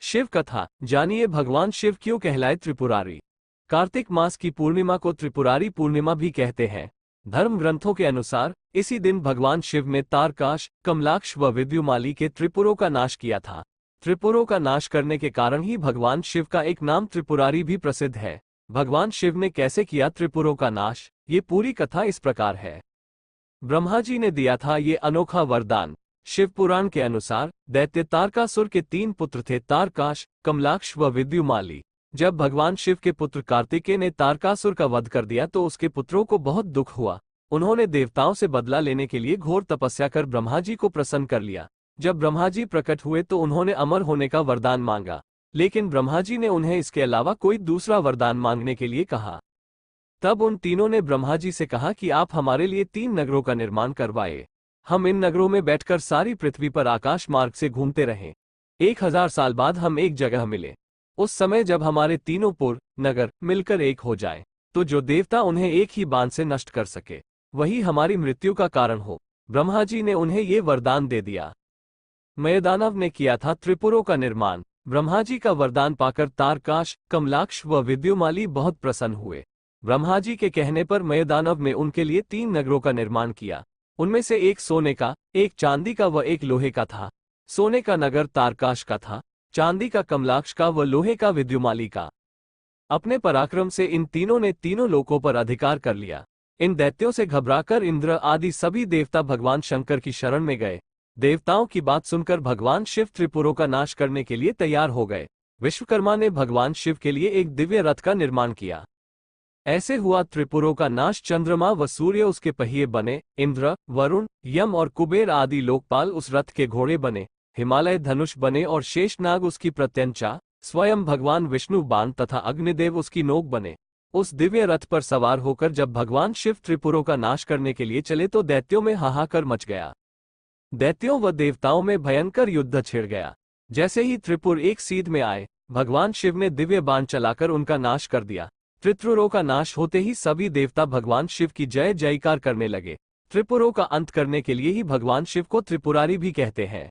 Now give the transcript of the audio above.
शिव कथा। जानिए भगवान शिव क्यों कहलाए त्रिपुरारी। कार्तिक मास की पूर्णिमा को त्रिपुरारी पूर्णिमा भी कहते हैं। धर्म ग्रंथों के अनुसार इसी दिन भगवान शिव ने तारकाश, कमलाक्ष व विद्युमाली के त्रिपुरों का नाश किया था। त्रिपुरों का नाश करने के कारण ही भगवान शिव का एक नाम त्रिपुरारी भी प्रसिद्ध है। भगवान शिव ने कैसे किया त्रिपुरों का नाश, ये पूरी कथा इस प्रकार है। ब्रह्मा जी ने दिया था ये अनोखा वरदान। शिव पुराण के अनुसार दैत्य तारकासुर के 3 पुत्र थे, तारकाश, कमलाक्ष व विद्युमाली। जब भगवान शिव के पुत्र कार्तिकेय ने तारकासुर का वध कर दिया तो उसके पुत्रों को बहुत दुख हुआ। उन्होंने देवताओं से बदला लेने के लिए घोर तपस्या कर ब्रह्मा जी को प्रसन्न कर लिया। जब ब्रह्मा जी प्रकट हुए तो उन्होंने अमर होने का वरदान मांगा, लेकिन ब्रह्मा जी ने उन्हें इसके अलावा कोई दूसरा वरदान मांगने के लिए कहा। तब उन तीनों ने ब्रह्मा जी से कहा कि आप हमारे लिए 3 नगरों का निर्माण करवाए। हम इन नगरों में बैठकर सारी पृथ्वी पर आकाश मार्ग से घूमते रहें। 1000 साल बाद हम एक जगह मिले। उस समय जब हमारे तीनों पुर नगर मिलकर एक हो जाए, तो जो देवता उन्हें एक ही बाण से नष्ट कर सके, वही हमारी मृत्यु का कारण हो। ब्रह्मा जी ने उन्हें ये वरदान दे दिया। मयदानव ने किया था त्रिपुरों का निर्माण। ब्रह्मा जी का वरदान पाकर तारकाश, कमलाक्ष व विद्युमाली बहुत प्रसन्न हुए। ब्रह्मा जी के कहने पर मयदानव ने उनके लिए 3 नगरों का निर्माण किया। उनमें से एक सोने का, एक चांदी का व एक लोहे का था। सोने का नगर तारकाश का था, चांदी का कमलाक्ष का व लोहे का विद्युमाली का। अपने पराक्रम से इन तीनों ने तीनों लोकों पर अधिकार कर लिया। इन दैत्यों से घबराकर इंद्र आदि सभी देवता भगवान शंकर की शरण में गए। देवताओं की बात सुनकर भगवान शिव त्रिपुरों का नाश करने के लिए तैयार हो गए। विश्वकर्मा ने भगवान शिव के लिए एक दिव्य रथ का निर्माण किया। ऐसे हुआ त्रिपुरों का नाश। चंद्रमा व सूर्य उसके पहिए बने, इंद्र, वरुण, यम और कुबेर आदि लोकपाल उस रथ के घोड़े बने, हिमालय धनुष बने और शेषनाग उसकी प्रत्यंचा, स्वयं भगवान विष्णु बाण तथा अग्निदेव उसकी नोक बने। उस दिव्य रथ पर सवार होकर जब भगवान शिव त्रिपुरों का नाश करने के लिए चले तो दैत्यों में हाहाकार मच गया। दैत्यों व देवताओं में भयंकर युद्ध छिड़ गया। जैसे ही त्रिपुर एक सीध में आए, भगवान शिव ने दिव्य बाण चलाकर उनका नाश कर दिया। त्रिपुरों का नाश होते ही सभी देवता भगवान शिव की जय जयकार करने लगे। त्रिपुरों का अंत करने के लिए ही भगवान शिव को त्रिपुरारी भी कहते हैं।